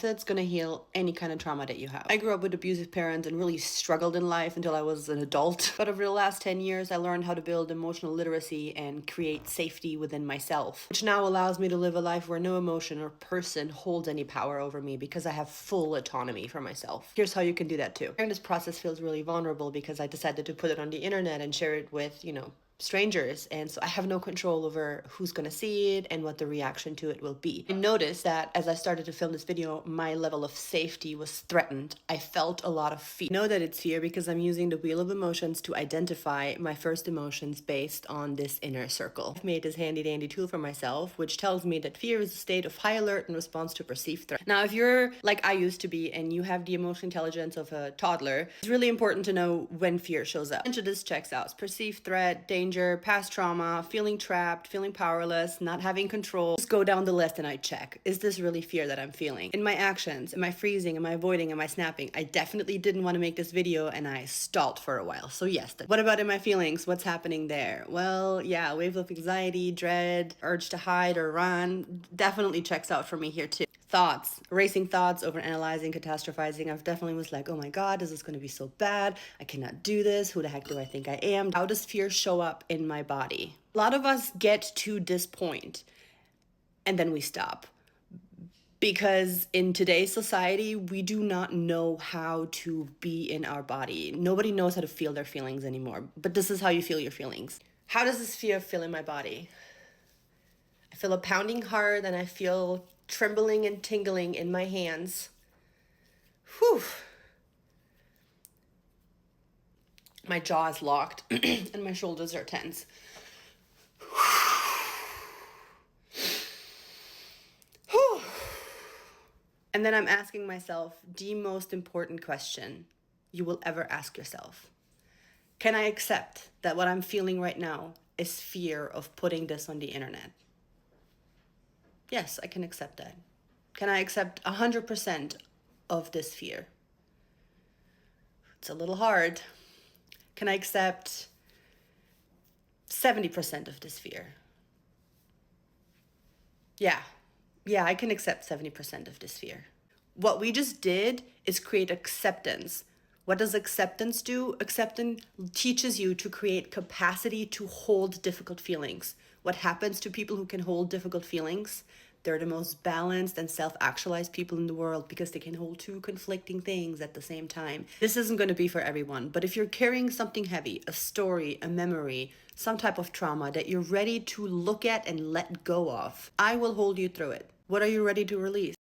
method's gonna heal any kind of trauma that you have. I grew up with abusive parents and really struggled in life until I was an adult. But over the last 10 years, I learned how to build emotional literacy and create safety within myself, which now allows me to live a life where no emotion or person holds any power over me because I have full autonomy for myself. Here's how you can do that too. And this process feels really vulnerable because I decided to put it on the internet and share it with, strangers, and so I have no control over who's gonna see it and what the reaction to it will be. I noticed that as I started to film this video, my level of safety was threatened. I felt a lot of fear. I know that it's fear because I'm using the wheel of emotions to identify my first emotions based on this inner circle. I've made this handy dandy tool for myself, which tells me that fear is a state of high alert in response to perceived threat. Now, if you're like I used to be and you have the emotional intelligence of a toddler, it's really important to know when fear shows up. Each of this checks out: perceived threat, danger, past trauma, feeling trapped, feeling powerless, not having control. Just go down the list and I check. Is this really fear that I'm feeling? In my actions, am I freezing? Am I avoiding? Am I snapping? I definitely didn't want to make this video and I stalled for a while. So yes, what about in my feelings? What's happening there? Well, yeah, waves of anxiety, dread, urge to hide or run definitely checks out for me here too. Thoughts, racing thoughts, over analyzing, catastrophizing. I've definitely was like, oh my God, is this going to be so bad? I cannot do this. Who the heck do I think I am? How does fear show up in my body? A lot of us get to this point and then we stop. Because in today's society, we do not know how to be in our body. Nobody knows how to feel their feelings anymore. But this is how you feel your feelings. How does this fear feel in my body? I feel a pounding heart and I feel trembling and tingling in my hands. Whew. My jaw is locked and my shoulders are tense. Whew. And then I'm asking myself the most important question you will ever ask yourself. Can I accept that what I'm feeling right now is fear of putting this on the internet? Yes, I can accept that. Can I accept 100% of this fear? It's a little hard. Can I accept 70% of this fear? Yeah, I can accept 70% of this fear. What we just did is create acceptance. What does acceptance do? Acceptance teaches you to create capacity to hold difficult feelings. What happens to people who can hold difficult feelings? They're the most balanced and self-actualized people in the world because they can hold two conflicting things at the same time. This isn't going to be for everyone, but if you're carrying something heavy, a story, a memory, some type of trauma that you're ready to look at and let go of, I will hold you through it. What are you ready to release?